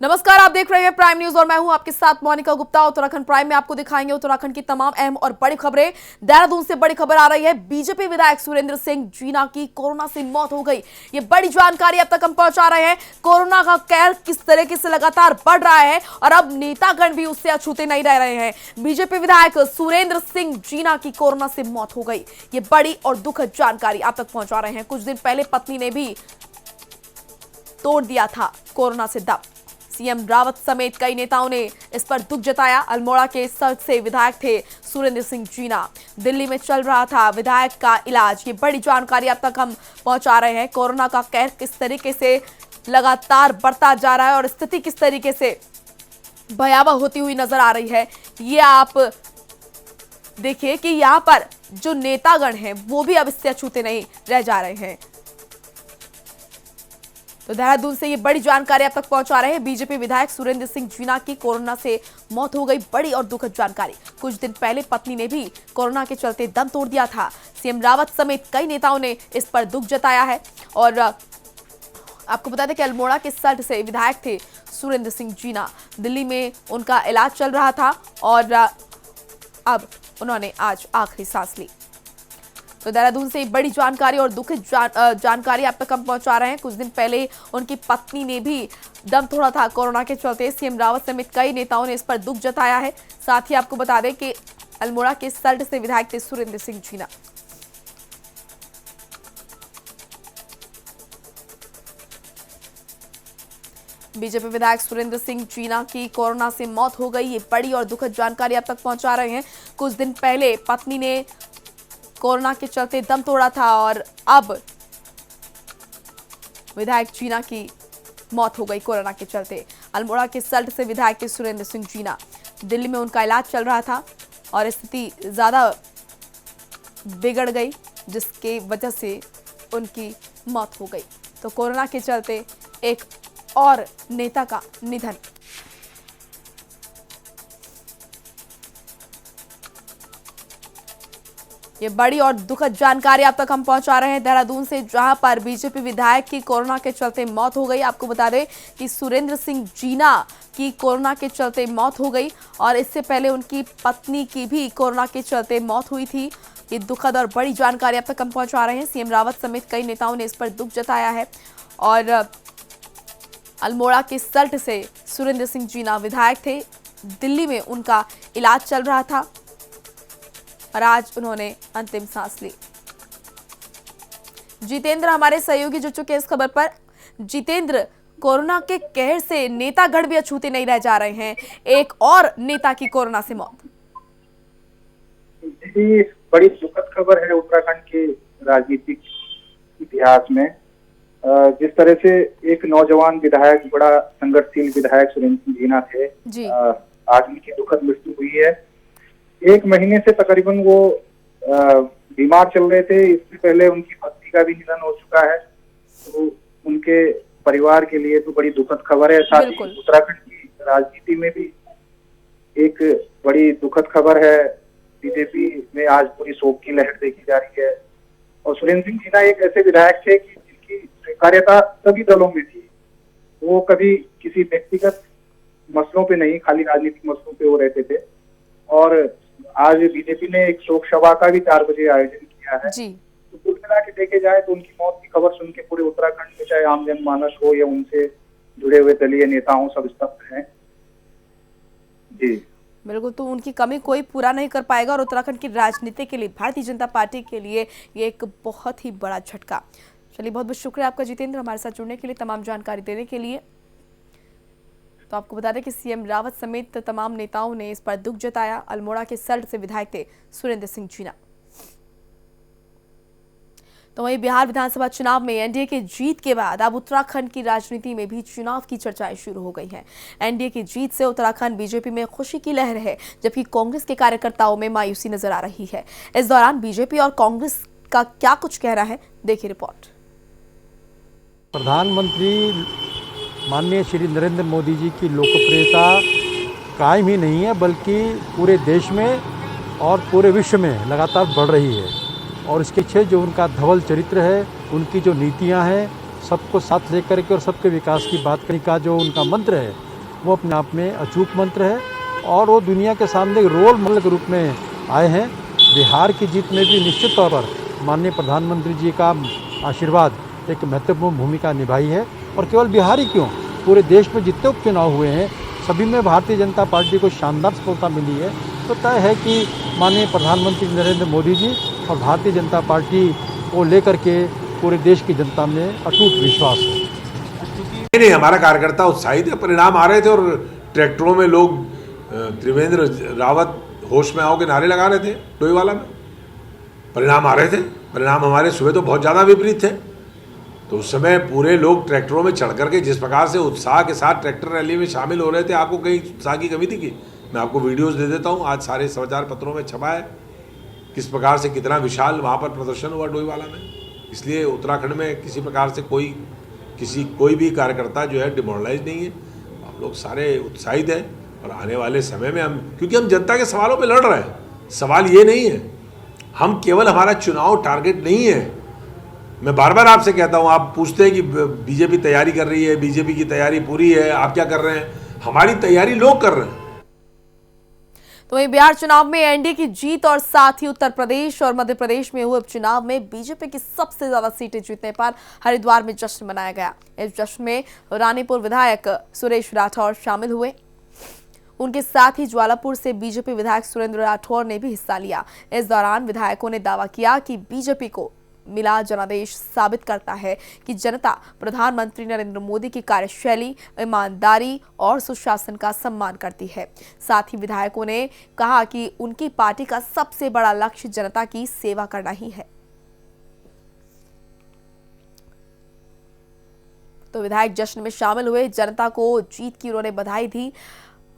नमस्कार, आप देख रहे हैं प्राइम न्यूज और मैं हूं आपके साथ मोनिका गुप्ता। उत्तराखंड प्राइम में आपको दिखाएंगे उत्तराखंड की तमाम अहम और बड़ी खबरें। देहरादून से बड़ी खबर आ रही है, बीजेपी विधायक सुरेंद्र सिंह जीना की कोरोना से मौत हो गई। ये बड़ी जानकारी अब तक हम पहुंचा रहे हैं। कोरोना का कहर किस तरीके से लगातार बढ़ रहा है और अब नेतागण भी उससे अछूते नहीं रह रहे हैं। बीजेपी विधायक सुरेंद्र सिंह जीना की कोरोना से मौत हो गई। ये बड़ी और दुखद जानकारी आप तक पहुंचा रहे हैं। कुछ दिन पहले पत्नी ने भी तोड़ दिया था कोरोना से दम। सीएम रावत समेत कई नेताओं ने इस पर दुख जताया। अल्मोड़ा के सर्च से विधायक थे सुरेंद्र सिंह जीना। दिल्ली में चल रहा था विधायक का इलाज। ये बड़ी जानकारी अब तक हम पहुंचा रहे हैं। कोरोना का कहर किस तरीके से लगातार बढ़ता जा रहा है और स्थिति किस तरीके से भयावह होती हुई नजर आ रही है, ये आप देखिए कि यहाँ पर जो नेतागण हैं वो भी अब इससे अछूते नहीं रह जा रहे हैं। तो देहरादून से ये बड़ी जानकारी अब तक पहुंचा रहे हैं। बीजेपी विधायक सुरेंद्र सिंह जीना की कोरोना से मौत हो गई। बड़ी और दुखद जानकारी। कुछ दिन पहले पत्नी ने भी कोरोना के चलते दम तोड़ दिया था। सीएम रावत समेत कई नेताओं ने इस पर दुख जताया है। और आपको बता दें कि अल्मोड़ा के सल्ट से विधायक थे सुरेंद्र सिंह जीना। दिल्ली में उनका इलाज चल रहा था और अब उन्होंने आज आखिरी सांस ली। तो देहरादून से बड़ी जानकारी और दुखद जानकारी आप तक हम पहुंचा रहे हैं। कुछ दिन पहले उनकी पत्नी ने भी दम तोड़ा था कोरोना के चलते। सीएम रावत समेत कई नेताओं ने इस पर दुख जताया है। साथ ही आपको बता दें कि अल्मोड़ा के सल्ट से विधायक थे सुरेंद्र सिंह जीना। बीजेपी विधायक सुरेंद्र सिंह जीना की कोरोना से मौत हो गई। ये बड़ी और दुखद जानकारी आप तक पहुंचा रहे हैं। कुछ दिन पहले पत्नी ने कोरोना के चलते दम तोड़ा था और अब विधायक जीना की मौत हो गई कोरोना के चलते। अल्मोड़ा के सल्ट से विधायक के सुरेंद्र सिंह जीना। दिल्ली में उनका इलाज चल रहा था और स्थिति ज्यादा बिगड़ गई, जिसके वजह से उनकी मौत हो गई। तो कोरोना के चलते एक और नेता का निधन। ये बड़ी और दुखद जानकारी आप तक हम पहुंचा रहे हैं देहरादून से, जहां पर बीजेपी विधायक की कोरोना के चलते मौत हो गई। आपको बता दें कि सुरेंद्र सिंह जीना की कोरोना के चलते मौत हो गई और इससे पहले उनकी पत्नी की भी कोरोना के चलते मौत हुई थी। ये दुखद और बड़ी जानकारी अब तक हम पहुंचा रहे हैं। सीएम रावत समेत कई नेताओं ने इस पर दुख जताया है। और अल्मोड़ा के सल्ट से सुरेंद्र सिंह जीना विधायक थे। दिल्ली में उनका इलाज चल रहा था और आज उन्होंने अंतिम सांस ली। जितेंद्र हमारे सहयोगी जुड़ चुके हैं इस खबर पर। जितेंद्र, कोरोना के कहर से नेतागण भी अछूते नहीं रह जा रहे हैं। एक और नेता की कोरोना से मौत। जी, बड़ी दुखद खबर है उत्तराखंड के राजनीतिक इतिहास में। जिस तरह से एक नौजवान विधायक, बड़ा संघर्षशील विधायक सुरेंद्र सिंह जीना थे, आज उनकी दुखद मृत्यु हुई है। 1 महीने से तकरीबन वो बीमार चल रहे थे। इससे पहले उनकी पत्नी का भी निधन हो चुका है। तो उनके परिवार के लिए तो बड़ी दुखद खबर है। साथ ही उत्तराखंड की राजनीति में भी एक बड़ी दुखद खबर है। बीजेपी में आज पूरी शोक की लहर देखी जा रही है। और सुरेंद्र सिंह जीना एक ऐसे विधायक थे कि जिनकी स्वीकार्यता सभी दलों में थी। वो कभी किसी व्यक्तिगत मसलों पे नहीं, खाली राजनीतिक मसलों पे वो रहते थे। और आज बीजेपी ने एक शोक सभा का भी 4 बजे आयोजन किया है। तो कुल मिला के देखे जाए तो उनकी मौत की खबर सुन के पूरे उत्तराखंड में, चाहे आम जनमानस हो या उनसे जुड़े हुए दलीय नेता हो, सब स्तब्ध हैं। जी बिल्कुल, तो उनकी कमी कोई पूरा नहीं कर पाएगा और उत्तराखंड की राजनीति के लिए, भारतीय जनता पार्टी के लिए ये एक बहुत ही बड़ा झटका। चलिए, बहुत बहुत शुक्रिया आपका जितेंद्र, हमारे साथ जुड़ने के लिए, तमाम जानकारी देने के लिए। तो आपको बता दें कि सीएम रावत समेत तमाम नेताओं ने इस पर दुख जताया। अल्मोड़ा के सल्ट से विधायक थे सुरेंद्र सिंह जीना। तो वहीं बिहार विधानसभा चुनाव में एनडीए की जीत के बाद अब उत्तराखंड की राजनीति में भी चुनाव की चर्चाएं शुरू हो गई हैं। एनडीए की जीत से उत्तराखंड बीजेपी में खुशी की लहर है, जबकि कांग्रेस के कार्यकर्ताओं में मायूसी नजर आ रही है। इस दौरान बीजेपी और कांग्रेस का क्या कुछ कहना है, देखिए रिपोर्ट। प्रधानमंत्री माननीय श्री नरेंद्र मोदी जी की लोकप्रियता कायम ही नहीं है, बल्कि पूरे देश में और पूरे विश्व में लगातार बढ़ रही है। और इसके पीछे जो उनका धवल चरित्र है, उनकी जो नीतियां हैं, सबको साथ लेकर के और सबके विकास की बात करने का जो उनका मंत्र है वो अपने आप में अचूक मंत्र है और वो दुनिया के सामने एक रोल मॉडल के रूप में आए हैं। बिहार की जीत में भी निश्चित तौर पर माननीय प्रधानमंत्री जी का आशीर्वाद एक महत्वपूर्ण भूमिका निभाई है। और केवल बिहार ही क्यों, पूरे देश में जितने उपचुनाव हुए हैं सभी में भारतीय जनता पार्टी को शानदार सफलता मिली है। तो तय है कि माननीय प्रधानमंत्री नरेंद्र मोदी जी और भारतीय जनता पार्टी को लेकर के पूरे देश की जनता में अटूट विश्वास है। नहीं, हमारा कार्यकर्ता उत्साहित है। परिणाम आ रहे थे और ट्रैक्टरों में लोग त्रिवेंद्र रावत होश में आओ के नारे लगा रहे थे डोईवाला में। परिणाम आ रहे थे। परिणाम हमारे सुबह तो बहुत ज़्यादा विपरीत थे। तो उस समय पूरे लोग ट्रैक्टरों में चढ़ करके जिस प्रकार से उत्साह के साथ ट्रैक्टर रैली में शामिल हो रहे थे, आपको कहीं उत्साह की कमी थी कि मैं आपको वीडियोस दे देता हूँ, आज सारे समाचार पत्रों में छपा है किस प्रकार से कितना विशाल वहाँ पर प्रदर्शन हुआ डोईवाला में। इसलिए उत्तराखंड में किसी प्रकार से कोई भी कार्यकर्ता जो है डिमोरलाइज नहीं है। हम लोग सारे उत्साहित हैं और आने वाले समय में क्योंकि हम जनता के सवालों पे लड़ रहे हैं। सवाल ये नहीं है, हम केवल हमारा चुनाव टारगेट नहीं है। मैं बार बार आपसे कहता हूँ, आप पूछते हैं कि बीजेपी तैयारी कर रही है, बीजेपी की तैयारी पूरी है, आप क्या कर रहे हैं? हमारी तैयारी लोग कर रहे हैं। तो वहीं बिहार चुनाव में एनडीए की जीत और साथ ही उत्तर प्रदेश और मध्य प्रदेश में हुए उपचुनाव में बीजेपी की सबसे ज्यादा सीटें जीतने पर हरिद्वार में जश्न मनाया गया। इस जश्न में रानीपुर विधायक सुरेश राठौर शामिल हुए। उनके साथ ही ज्वालापुर से बीजेपी विधायक सुरेंद्र राठौर ने भी हिस्सा लिया। इस दौरान विधायकों ने दावा किया कि बीजेपी को मिला जनादेश साबित करता है कि जनता प्रधानमंत्री नरेंद्र मोदी की कार्यशैली, ईमानदारी और सुशासन का सम्मान करती है। साथ ही विधायकों ने कहा कि उनकी पार्टी का सबसे बड़ा लक्ष्य जनता की सेवा करना ही है। तो विधायक जश्न में शामिल हुए। जनता को जीत की उन्होंने बधाई दी।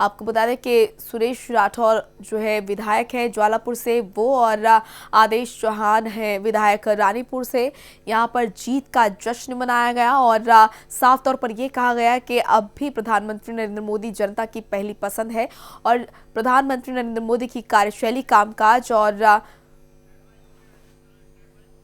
आपको बता दें कि सुरेश राठौर जो है विधायक है ज्वालापुर से, वो और आदेश चौहान है विधायक रानीपुर से। यहाँ पर जीत का जश्न मनाया गया और साफ तौर पर यह कहा गया कि अब भी प्रधानमंत्री नरेंद्र मोदी जनता की पहली पसंद है और प्रधानमंत्री नरेंद्र मोदी की कार्यशैली, कामकाज और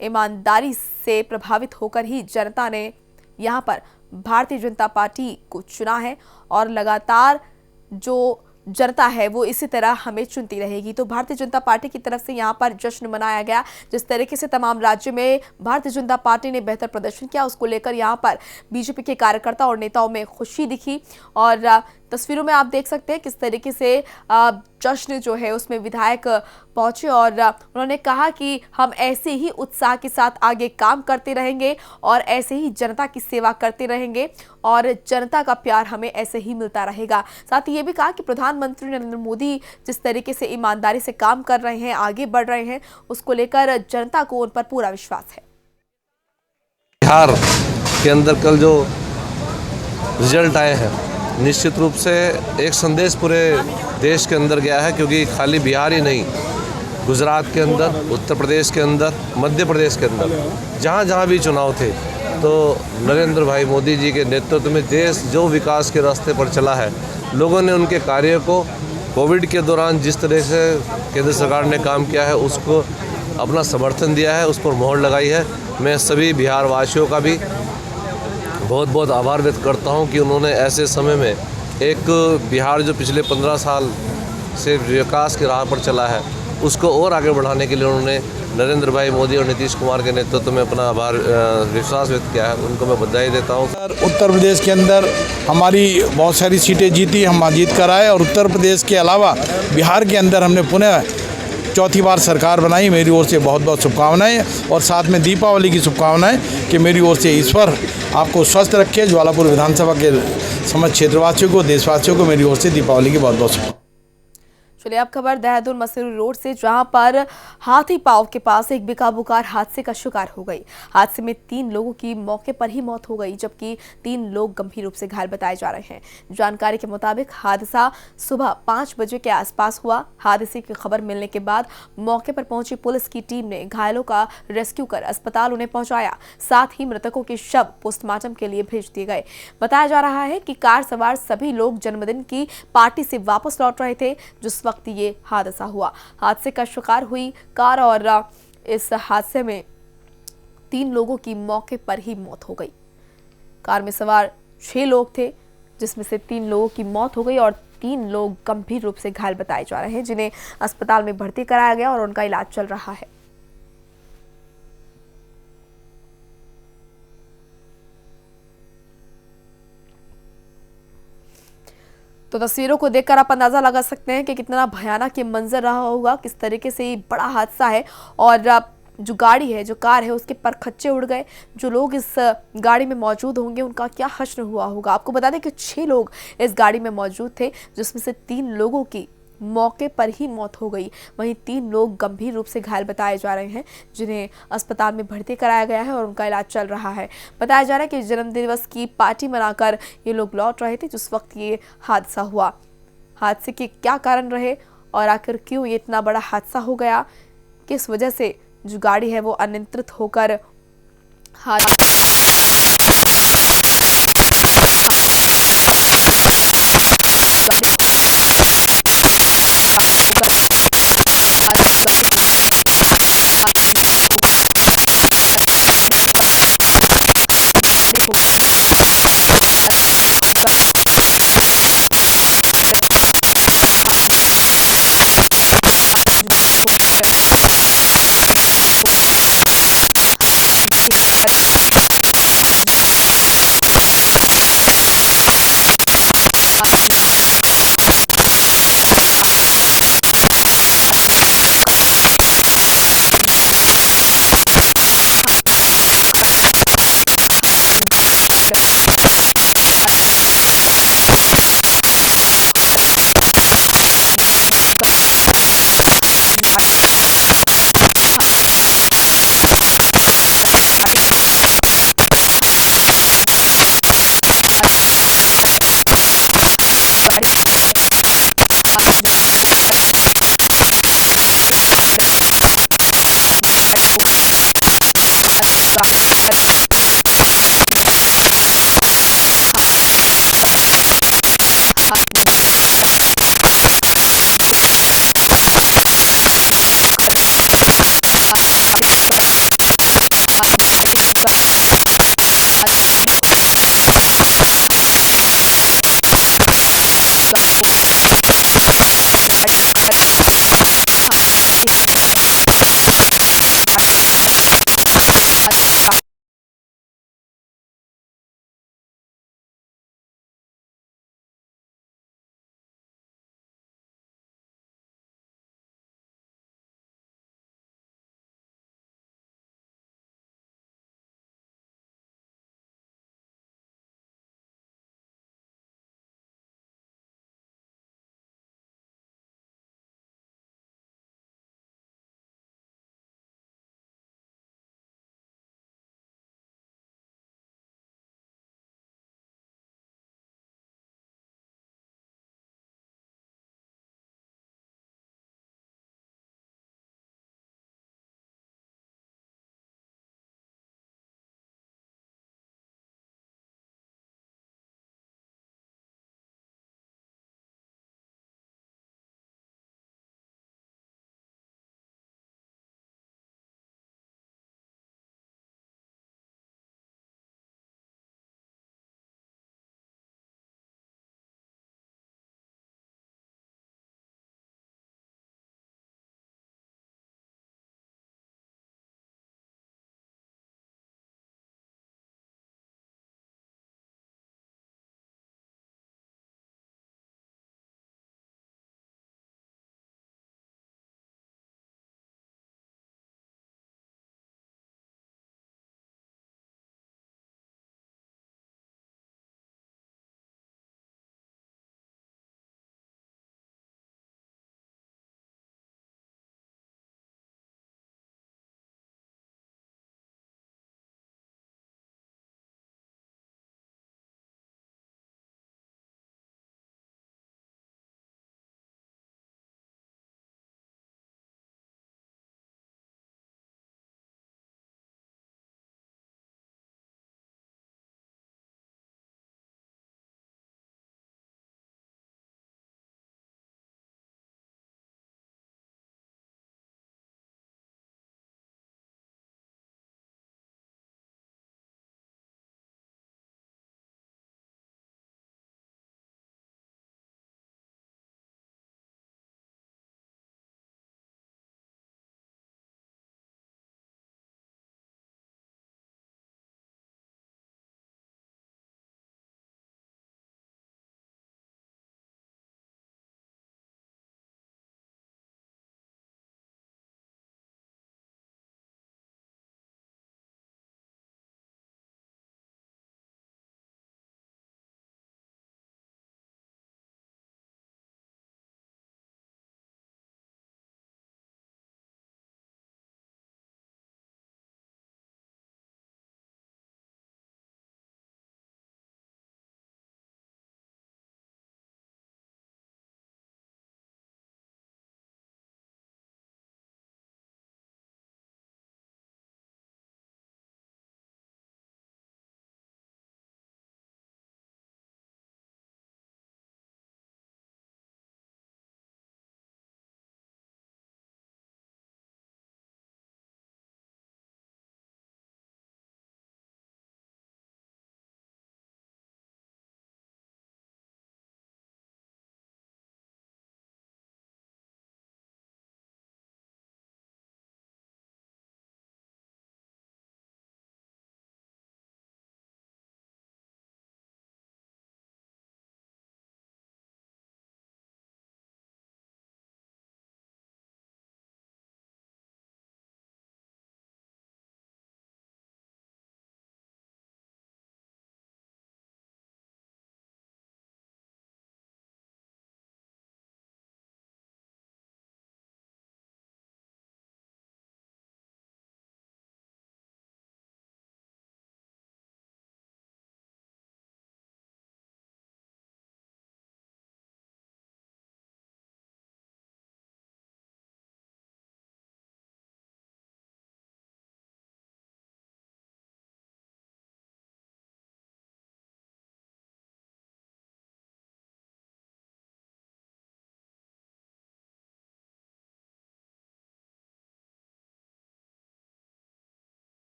ईमानदारी से प्रभावित होकर ही जनता ने यहाँ पर भारतीय जनता पार्टी को चुना है और लगातार जो जनता है वो इसी तरह हमें चुनती रहेगी। तो भारतीय जनता पार्टी की तरफ से यहाँ पर जश्न मनाया गया। जिस तरीके से तमाम राज्यों में भारतीय जनता पार्टी ने बेहतर प्रदर्शन किया, उसको लेकर यहाँ पर बीजेपी के कार्यकर्ता और नेताओं में खुशी दिखी। और तस्वीरों में आप देख सकते हैं किस तरीके से जश्न जो है उसमें विधायक पहुंचे और उन्होंने कहा कि हम ऐसे ही उत्साह के साथ आगे काम करते रहेंगे और ऐसे ही जनता की सेवा करते रहेंगे और जनता का प्यार हमें ऐसे ही मिलता रहेगा। साथ ही ये भी कहा कि प्रधानमंत्री नरेंद्र मोदी जिस तरीके से ईमानदारी से काम कर रहे हैं, आगे बढ़ रहे हैं, उसको लेकर जनता को उन पर पूरा विश्वास है। बिहार के अंदर कल जो रिजल्ट आए हैं, निश्चित रूप से एक संदेश पूरे देश के अंदर गया है, क्योंकि खाली बिहार ही नहीं, गुजरात के अंदर, उत्तर प्रदेश के अंदर, मध्य प्रदेश के अंदर, जहाँ जहाँ भी चुनाव थे, तो नरेंद्र भाई मोदी जी के नेतृत्व में देश जो विकास के रास्ते पर चला है, लोगों ने उनके कार्य को कोविड के दौरान जिस तरह से केंद्र सरकार ने काम किया है उसको अपना समर्थन दिया है, उस पर मोहर लगाई है। मैं सभी बिहार वासियों का भी बहुत बहुत आभार व्यक्त करता हूं कि उन्होंने ऐसे समय में एक बिहार जो पिछले 15 साल से विकास की राह पर चला है उसको और आगे बढ़ाने के लिए उन्होंने नरेंद्र भाई मोदी और नीतीश कुमार के नेतृत्व में अपना विश्वास व्यक्त किया है। उनको मैं बधाई देता हूँ। उत्तर प्रदेश के अंदर हमारी बहुत सारी सीटें जीती, हम जीत कर आए और उत्तर प्रदेश के अलावा बिहार के अंदर हमने पुनः चौथी बार सरकार बनाई। मेरी ओर से बहुत बहुत शुभकामनाएं और साथ में दीपावली की शुभकामनाएं कि मेरी ओर से ईश्वर आपको स्वस्थ रखे। ज्वालापुर विधानसभा के समस्त क्षेत्रवासियों को, देशवासियों को मेरी ओर से दीपावली की बहुत बहुत शुभकामनाएं। चलिए अब खबर देहरादून मसूरी रोड से, जहां पर हाथी पांव के पास एक बेकाबूकार हादसे का शिकार हो गई। हादसे में 3 लोगों की मौके पर ही मौत हो गई, जबकि 3 लोग गंभीर रूप से घायल बताए जा रहे हैं। जानकारी के मुताबिक हादसा सुबह 5 बजे के आसपास हुआ। हादसे की खबर मिलने के बाद मौके पर पहुंची पुलिस की टीम ने घायलों का रेस्क्यू कर अस्पताल उन्हें पहुंचाया। साथ ही मृतकों के शव पोस्टमार्टम के लिए भेज दिए गए। बताया जा रहा है कि कार सवार सभी लोग जन्मदिन की पार्टी से वापस लौट रहे थे जिस वक्त ये हादसा हुआ। हादसे का शिकार हुई कार और इस हादसे में 3 लोगों की मौके पर ही मौत हो गई। कार में सवार 6 लोग थे, जिसमें से 3 लोगों की मौत हो गई और 3 लोग गंभीर रूप से घायल बताए जा रहे हैं, जिन्हें अस्पताल में भर्ती कराया गया और उनका इलाज चल रहा है। तो तस्वीरों को देखकर आप अंदाजा लगा सकते हैं कि कितना भयानक ये मंजर रहा होगा, किस तरीके से ये बड़ा हादसा है। और जो गाड़ी है, जो कार है, उसके परखच्चे उड़ गए। जो लोग इस गाड़ी में मौजूद होंगे उनका क्या हश्र हुआ होगा। आपको बता दें कि 6 लोग इस गाड़ी में मौजूद थे, जिसमें से 3 लोगों की मौके पर ही मौत हो गई। वहीं 3 लोग गंभीर रूप से घायल बताए जा रहे हैं, जिन्हें अस्पताल में भर्ती कराया गया है और उनका इलाज चल रहा है। बताया जा रहा है कि जन्मदिवस की पार्टी मनाकर ये लोग लौट रहे थे जिस वक्त ये हादसा हुआ। हादसे के क्या कारण रहे और आखिर क्यों ये इतना बड़ा हादसा हो गया, किस वजह से जो गाड़ी है वो अनियंत्रित होकर